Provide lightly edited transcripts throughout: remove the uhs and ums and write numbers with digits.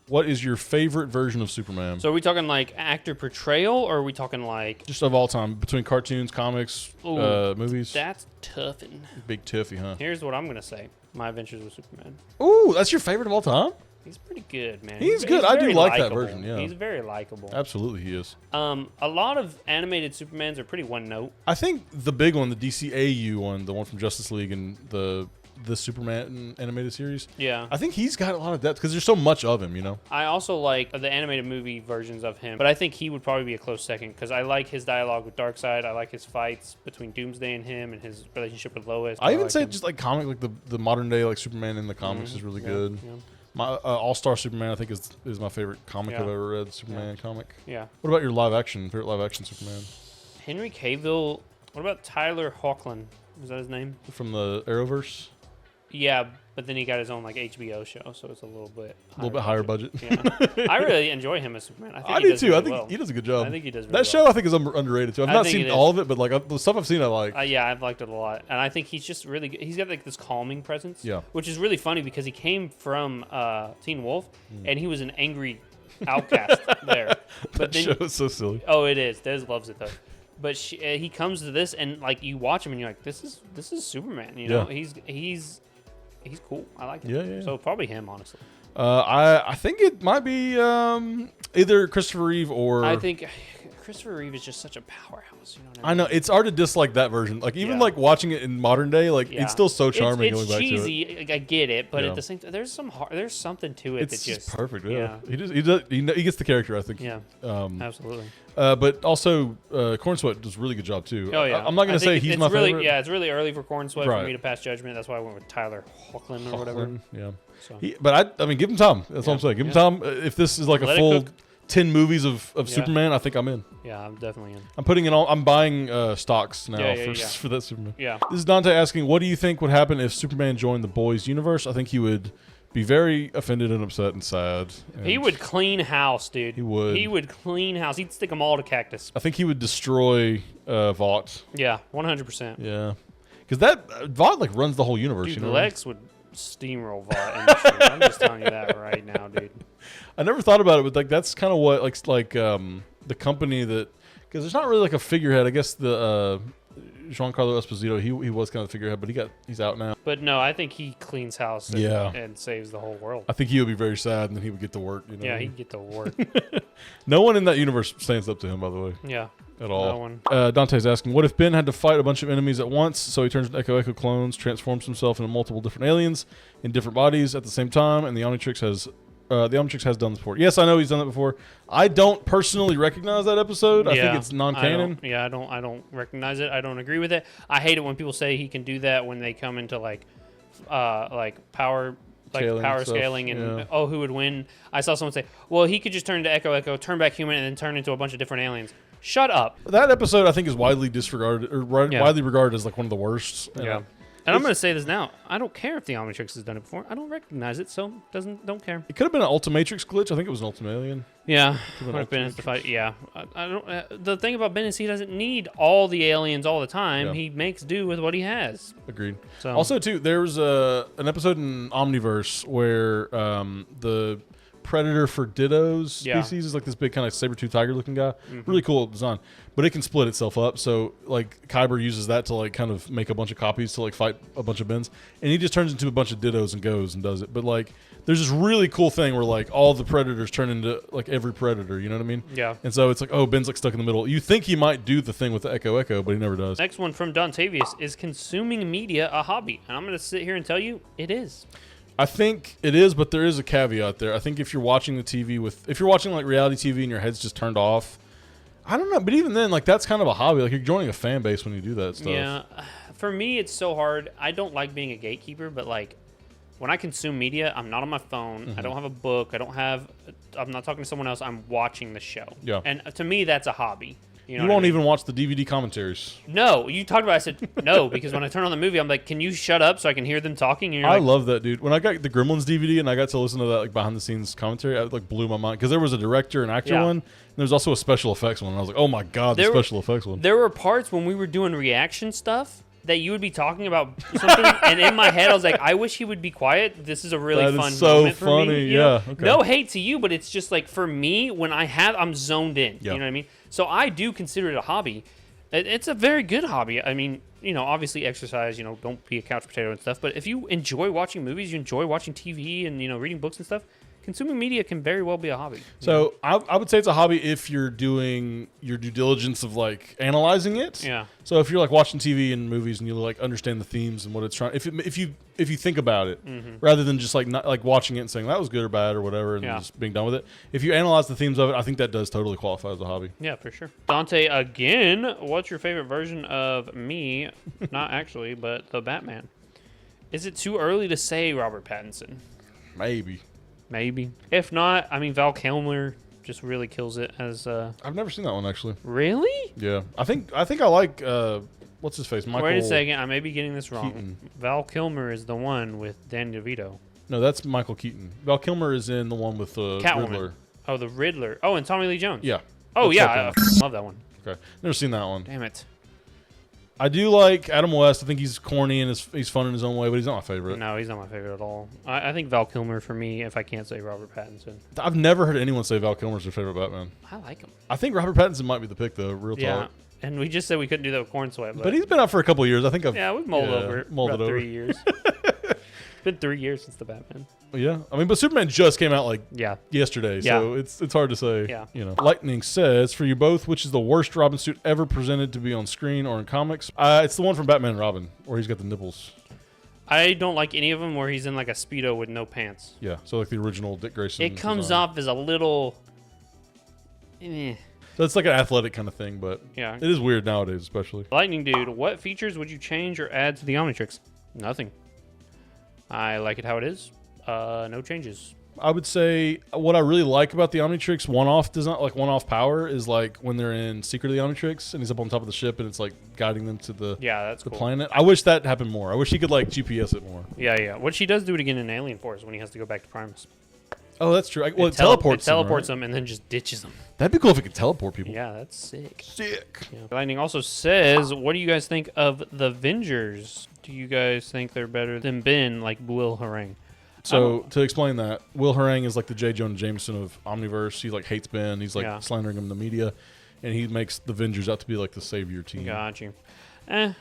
What is your favorite version of Superman? So are we talking like actor portrayal, or are we talking like Just of all time, between cartoons, comics, movies? That's toughin'. Big Tiffy, huh? Here's what I'm gonna say: My Adventures with Superman. Ooh, that's your favorite of all time? He's pretty good, man. He's good. I do very like that likable. version, yeah. He's very likable. Absolutely, he is. A lot of animated Supermans are pretty one note. I think the big one, the DCAU one, the one from Justice League and the Superman animated series. Yeah. I think he's got a lot of depth because there's so much of him, you know? I also like the animated movie versions of him, but I think he would probably be a close second because I like his dialogue with Darkseid. I like his fights between Doomsday and him and his relationship with Lois. I even like say him. just like comic, like the modern day like Superman in the comics is really good. Yeah. My All-Star Superman, I think, is my favorite comic Yeah. I've ever read, Superman comic. Yeah. What about your favorite live action Superman? Henry Cavill. What about Tyler Hoechlin? Is that his name? From the Arrowverse? Yeah, but then he got his own like HBO show, so it's a little bit higher budget. Yeah. I really enjoy him as Superman. I do too. I think he does a good job. I think he does. That show I think is underrated too. I've not seen all of it, but like the stuff I've seen, I like. Yeah, I've liked it a lot, and I think he's just really good. He's got like this calming presence. Yeah. Which is really funny because he came from Teen Wolf, and he was an angry outcast there. But That show is so silly. Oh, it is. Des loves it though. But he comes to this, and like you watch him, and you're like, this is Superman. You know, he's cool. I like it. Yeah. So probably him, honestly. I think it might be either Christopher Reeve or. I think Christopher Reeve is just such a powerhouse. You know what I I mean? know it's hard to dislike that version. Like even like watching it in modern day, like it's still so charming. It's going back cheesy. to it. I get it, but at the same time, there's something to it. It's that just perfect. Yeah. He gets the character. I think. Yeah. Absolutely. But also, Cornsweet does a really good job too. Oh yeah. I'm not going to say he's my favorite. Yeah, it's really early for Cornsweet Right. for me to pass judgment. That's why I went with Tyler Hoechlin or whatever. Yeah. So. But I mean, give him time. That's what I'm saying. Give him time. If this is like a full 10 movies of Superman, I think I'm in. Yeah, I'm definitely in. I'm putting it all. I'm buying stocks now for that Superman. Yeah. This is Dante asking, what do you think would happen if Superman joined the Boys universe? I think he would be very offended and upset and sad. And he would clean house, dude. He would. He would clean house. He'd stick them all to cactus. I think he would destroy Vought. Yeah, 100%. Yeah. Because Vought like runs the whole universe. Dude, you know Lex would steamroll Vought industry. I'm just telling you that right now, dude. I never thought about it, but like that's kind of what the company that, because there's not really like a figurehead. I guess the Giancarlo Esposito, he was kind of the figurehead, but he's out now. But no, I think he cleans house and saves the whole world. I think he would be very sad, and then he would get to work. You know? Yeah, he'd get to work. No one in that universe stands up to him, by the way. Yeah. At all. No one. Dante's asking, what if Ben had to fight a bunch of enemies at once, so he turns into Echo clones, transforms himself into multiple different aliens in different bodies at the same time, and the Omnitrix has done this before. Yes, I know he's done that before. I don't personally recognize that episode. I think it's non-canon. I don't recognize it. I don't agree with it. I hate it when people say he can do that when they come into like power scaling and who would win. I saw someone say, well, he could just turn into Echo, turn back human, and then turn into a bunch of different aliens. Shut up. That episode I think is widely disregarded or widely regarded as like one of the worst. Yeah. And I'm going to say this now. I don't care if the Omnitrix has done it before. I don't recognize it, so don't care. It could have been an Ultimatrix glitch. I think it was an Ultimate Alien. Yeah. Would have been the fight. Yeah. I don't. The thing about Ben is he doesn't need all the aliens all the time. Yeah. He makes do with what he has. Agreed. So. Also, too, there was an episode in Omniverse where the Predator for Ditto's species is like this big kind of saber-tooth tiger looking guy. Mm-hmm. Really cool design. But it can split itself up. So like Kyber uses that to like kind of make a bunch of copies to like fight a bunch of Bens. And he just turns into a bunch of Dittos and goes and does it. But like there's this really cool thing where like all the Predators turn into like every Predator, you know what I mean? Yeah. And so it's like, oh, Ben's like stuck in the middle. You think he might do the thing with the Echo, but he never does. Next one from Dontavius, is consuming media a hobby? And I'm going to sit here and tell you it is. I think it is, but there is a caveat there. I think if you're watching the TV if you're watching like reality TV and your head's just turned off, I don't know. But even then, like that's kind of a hobby. Like you're joining a fan base when you do that stuff. Yeah. For me, it's so hard. I don't like being a gatekeeper, but like when I consume media, I'm not on my phone. Mm-hmm. I don't have a book. I'm not talking to someone else. I'm watching the show. Yeah. And to me, that's a hobby. You won't even watch the DVD commentaries. No, you talked about it. I said no, because when I turn on the movie, I'm like, can you shut up so I can hear them talking? And I love that, dude. When I got the Gremlins DVD and I got to listen to that like behind the scenes commentary, it like blew my mind. Because there was a director and actor one, and there was also a special effects one. And I was like, oh my God, the special effects one. There were parts when we were doing reaction stuff that you would be talking about something, and in my head I was like, I wish he would be quiet. This is a really fun moment for me. You know? Okay. No hate to you, but it's just like for me when I'm zoned in. Yeah. You know what I mean? So I do consider it a hobby. It's a very good hobby. I mean, obviously exercise. Don't be a couch potato and stuff. But if you enjoy watching movies, you enjoy watching TV and reading books and stuff. Consuming media can very well be a hobby. So I would say it's a hobby if you're doing your due diligence of like analyzing it. Yeah. So if you're like watching TV and movies and you like understand the themes and what it's trying, if you think about it, rather than just like not like watching it and saying that was good or bad or whatever and then just being done with it. If you analyze the themes of it, I think that does totally qualify as a hobby. Yeah, for sure. Dante, again, what's your favorite version of me? Not actually, but the Batman. Is it too early to say Robert Pattinson? Maybe. If not, I mean, Val Kilmer just really kills it as... I've never seen that one, actually. Really? Yeah. I think I like... what's his face? Wait a second. I may be getting this wrong. Keaton. Val Kilmer is the one with Danny DeVito. No, that's Michael Keaton. Val Kilmer is in the one with the Riddler. Oh, the Riddler. Oh, and Tommy Lee Jones. Yeah. Oh, yeah. I love that one. Okay. Never seen that one. Damn it. I do like Adam West. I think he's corny and he's fun in his own way, but he's not my favorite. No, he's not my favorite at all. I think Val Kilmer for me, if I can't say Robert Pattinson. I've never heard anyone say Val Kilmer's their favorite Batman. I like him. I think Robert Pattinson might be the pick, though. Real talk. And we just said we couldn't do that with Corn Sweat. But he's been out for a couple of years. I think we've mulled over it. Mulled about it over. 3 years. It's been 3 years since the Batman. Yeah. I mean, but Superman just came out yesterday, Yeah. so it's hard to say. Yeah. Lightning says, for you both, which is the worst Robin suit ever presented to be on screen or in comics? It's the one from Batman and Robin, where he's got the nipples. I don't like any of them where he's in like a Speedo with no pants. Yeah, so like the original Dick Grayson. It comes off as a little... So it's like an athletic kind of thing, but yeah, it is weird nowadays, especially. Lightning Dude, what features would you change or add to the Omnitrix? Nothing. I like it how it is. No changes. I would say what I really like about the Omnitrix one-off power is like when they're in Secret of the Omnitrix and he's up on top of the ship and it's like guiding them to the cool. planet. I wish that happened more. I wish he could like GPS it more. Yeah. What she does do it again in Alien Force when he has to go back to Primus. Oh, that's true. It teleports them and then just ditches them. That'd be cool if it could teleport people. Yeah, that's sick. Yeah. Lightning also says, what do you guys think of the Avengers? Do you guys think they're better than Ben, like Will Harang? So to explain that, Will Harang is like the J. Jonah Jameson of Omniverse. He like hates Ben. He's like slandering him in the media, and he makes the Avengers out to be like the savior team. Got you. Made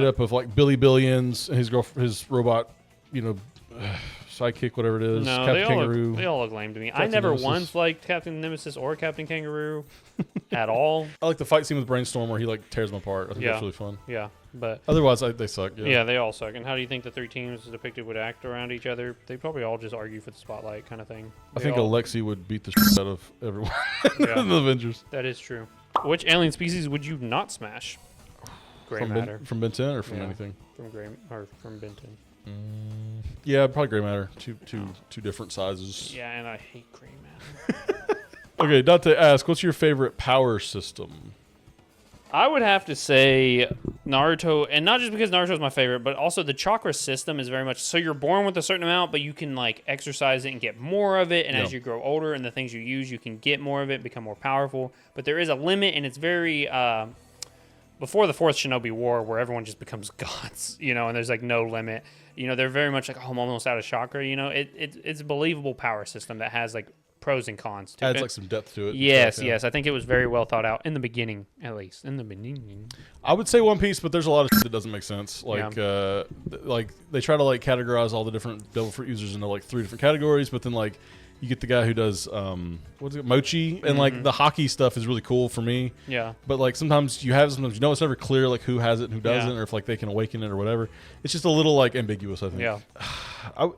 up of like Billy Billions and his robot, sidekick, whatever it is. No, Captain Kangaroo. They all look lame to me. Captain I never Nemesis. once liked Captain Nemesis or Captain Kangaroo at all. I like the fight scene with Brainstorm where he like tears them apart. I think that's really fun. Yeah, but otherwise they suck. Yeah, they all suck. And how do you think the three teams depicted would act around each other? They probably all just argue for the spotlight kind of thing. I think Alexi would beat the shit out of everyone in the Avengers. That is true. Which alien species would you not smash? Gray matter. From Ben 10 or from anything? From from Ben 10. Yeah, probably gray matter. Two different sizes. Yeah, and I hate gray matter. Okay, Dante asks, what's your favorite power system? I would have to say Naruto, and not just because Naruto is my favorite, but also the chakra system is very much so you're born with a certain amount, but you can like exercise it and get more of it, and as you grow older and the things you use, you can get more of it, become more powerful. But there is a limit, and it's very before the Fourth Shinobi War, where everyone just becomes gods, and there's like no limit. They're very much like, I'm almost out of chakra. It's a believable power system that has like pros and cons to it. Adds like some depth to it. Yes. I think it was very well thought out in the beginning, at least in the beginning. I would say One Piece, but there's a lot of shit that doesn't make sense. Like, like they try to like categorize all the different Devil Fruit users into like 3 different categories, but then like you get the guy who does mochi, and like the hockey stuff is really cool for me. Yeah. But like sometimes it's never clear like who has it and who doesn't, or if like they can awaken it or whatever. It's just a little like ambiguous, I think. Yeah.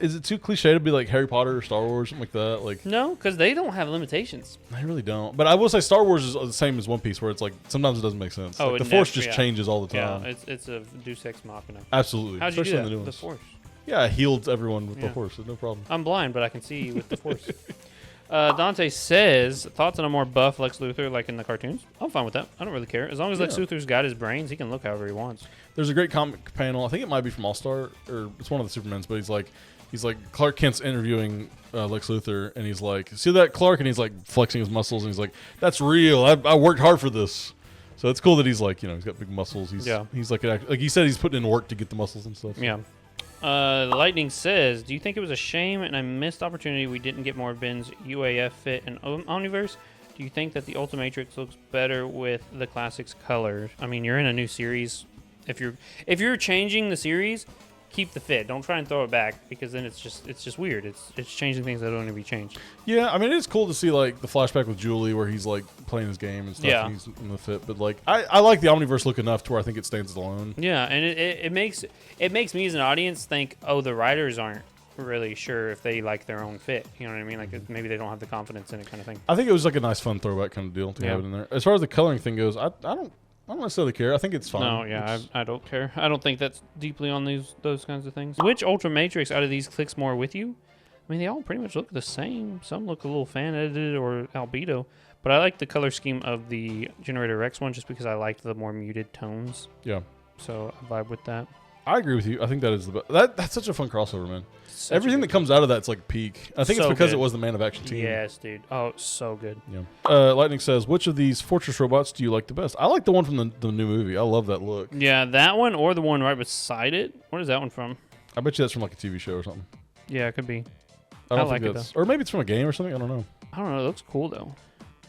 Is it too cliche to be like Harry Potter or Star Wars, something like that? Like no, because they don't have limitations. They really don't. But I will say Star Wars is the same as One Piece, where it's like sometimes it doesn't make sense. Like, the Force just changes all the time. Yeah, it's a Deus Ex Machina. Absolutely. How'd you do that with the Force? Yeah, I healed everyone with the Force. No problem. I'm blind, but I can see with the Force. Dante says, thoughts on a more buff Lex Luthor like in the cartoons? I'm fine with that. I don't really care. As long as Lex Luthor's got his brains, he can look however he wants. There's a great comic panel. I think it might be from All-Star, or it's one of the Supermans, but he's like Clark Kent's interviewing Lex Luthor, and he's like, see that, Clark? And he's like flexing his muscles, and he's like, that's real. I worked hard for this. So it's cool that he's like, he's got big muscles. He's like you said, he's putting in work to get the muscles and stuff. So. Yeah. Lightning says, do you think it was a shame and a missed opportunity we didn't get more of Ben's UAF fit in Omniverse? Do you think that the Ultimatrix looks better with the classics colors? I mean, you're in a new series. If you're changing the series, keep the fit. Don't try and throw it back because then it's just weird. It's changing things that don't need to be changed. Yeah, I mean it's cool to see like the flashback with Julie where he's like playing his game and stuff. Yeah. And he's in the fit, but like I like the Omniverse look enough to where I think it stands alone. Yeah, and it makes me as an audience think, oh, the writers aren't really sure if they like their own fit. You know what I mean? Like maybe they don't have the confidence in it, kind of thing. I think it was like a nice, fun throwback kind of deal to have it in there. As far as the coloring thing goes, I don't necessarily care. I think it's fine. No, yeah, I don't care. I don't think that's deeply on those kinds of things. Which Ultra Matrix out of these clicks more with you? I mean, they all pretty much look the same. Some look a little fan edited or albedo, but I like the color scheme of the Generator Rex one just because I liked the more muted tones. Yeah. So I vibe with that. I agree with you. I think that is the best. That's such a fun crossover, man. Everything that comes out of that's like peak. I think it's because it was the Man of Action team. Yes, dude. Oh, so good. Yeah. Lightning says, which of these Fortress robots do you like the best? I like the one from the new movie. I love that look. Yeah, that one or the one right beside it. What is that one from? I bet you that's from like a TV show or something. Yeah, it could be. I don't think that's... Or maybe it's from a game or something. I don't know. I don't know. It looks cool, though.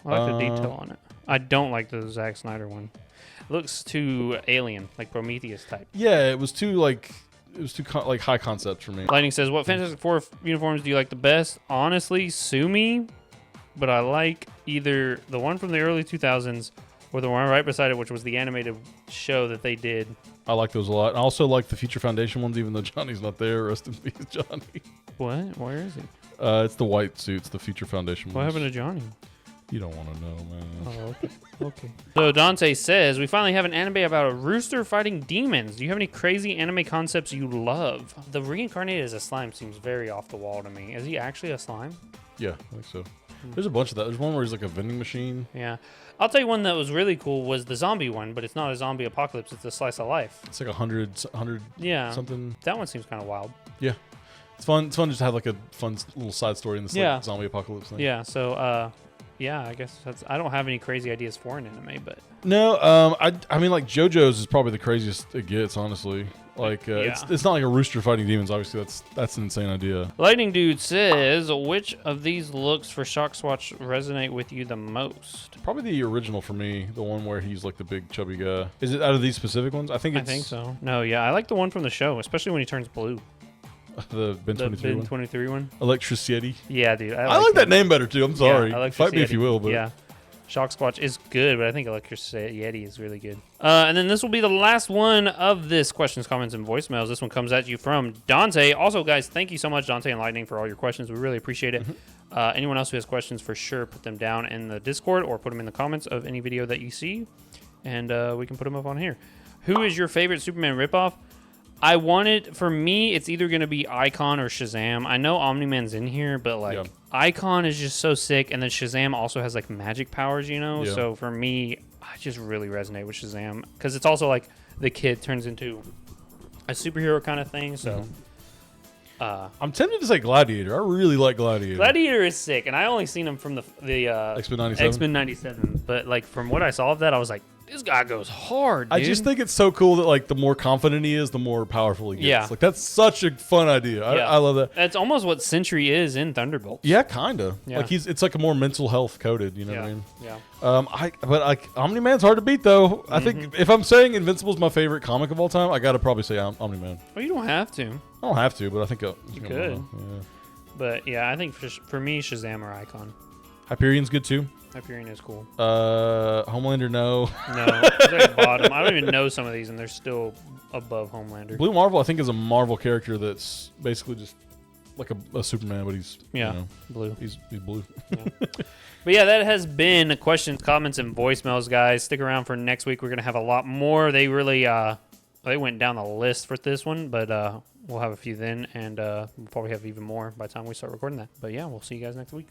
I like the detail on it. I don't like the Zack Snyder one. It looks too alien, like Prometheus type. Yeah, it was too like... It was too high concept for me. Lightning says, what Fantastic Four uniforms do you like the best? Honestly, sue me, but I like either the one from the early 2000s or the one right beside it, which was the animated show that they did. I like those a lot. I also like the Future Foundation ones, even though Johnny's not there. Rest in peace, Johnny. What? Where is he? It's the white suits, the Future Foundation ones. What happened to Johnny? You don't want to know, man. Oh, okay. Okay. So Dante says, we finally have an anime about a rooster fighting demons. Do you have any crazy anime concepts you love? The reincarnated as a slime seems very off the wall to me. Is he actually a slime? Yeah, I think so. There's a bunch of that. There's one where he's like a vending machine. Yeah. I'll tell you one that was really cool was the zombie one, but it's not a zombie apocalypse. It's a slice of life. It's like 100 something. That one seems kind of wild. Yeah. It's fun. It's fun just to have like a fun little side story in this like, zombie apocalypse thing. Yeah, so yeah, I guess I don't have any crazy ideas for an anime, but no, I mean like JoJo's is probably the craziest it gets, honestly. Like it's not like a rooster fighting demons. Obviously, that's an insane idea. Lightning Dude says, which of these looks for Shock Swatch resonate with you the most? Probably the original for me, the one where he's like the big chubby guy. Is it out of these specific ones? I think so. No, yeah, I like the one from the show, especially when he turns blue. The Ben 23 one? 23 one? Electricity. Yeah, dude. I like that name better, too. I'm sorry. Yeah, fight me if you will. But yeah. Shock Squatch is good, but I think Electricity is really good. And then this will be the last one of this questions, comments, and voicemails. This one comes at you from Dante. Also, guys, thank you so much, Dante and Lightning, for all your questions. We really appreciate it. Anyone else who has questions, for sure, put them down in the Discord or put them in the comments of any video that you see, and we can put them up on here. Who is your favorite Superman ripoff? For me, it's either going to be Icon or Shazam. I know Omni-Man's in here, but like Icon is just so sick, and then Shazam also has like magic powers, you know? Yeah. So for me, I just really resonate with Shazam because it's also like the kid turns into a superhero kind of thing, so... I'm tempted to say Gladiator. I really like Gladiator. Gladiator is sick, and I only seen him from the X-Men 97? X-Men 97, but like from what I saw of that, I was like, this guy goes hard, dude. I just think it's so cool that like the more confident he is, the more powerful he gets. Yeah. Like that's such a fun idea. I love that. That's almost what Sentry is in Thunderbolts. Yeah, kinda. Yeah. Like it's like a more mental health coded, you know what I mean? Yeah. But Omni-Man's hard to beat though. I think if I'm saying Invincible's my favorite comic of all time, I gotta probably say Omni-Man. Well, you don't have to. I don't have to, but I think you could. Yeah. But yeah, I think for me, Shazam or Icon. Hyperion's good too. Hyperion is cool. Homelander, no. No, they're at the bottom. I don't even know some of these, and they're still above Homelander. Blue Marvel, I think, is a Marvel character that's basically just like a Superman, but he's blue. He's blue. Yeah. But yeah, that has been questions, comments, and voicemails, guys. Stick around for next week. We're gonna have a lot more. They really they went down the list for this one, but we'll have a few then, and we'll probably have even more by the time we start recording that. But yeah, we'll see you guys next week.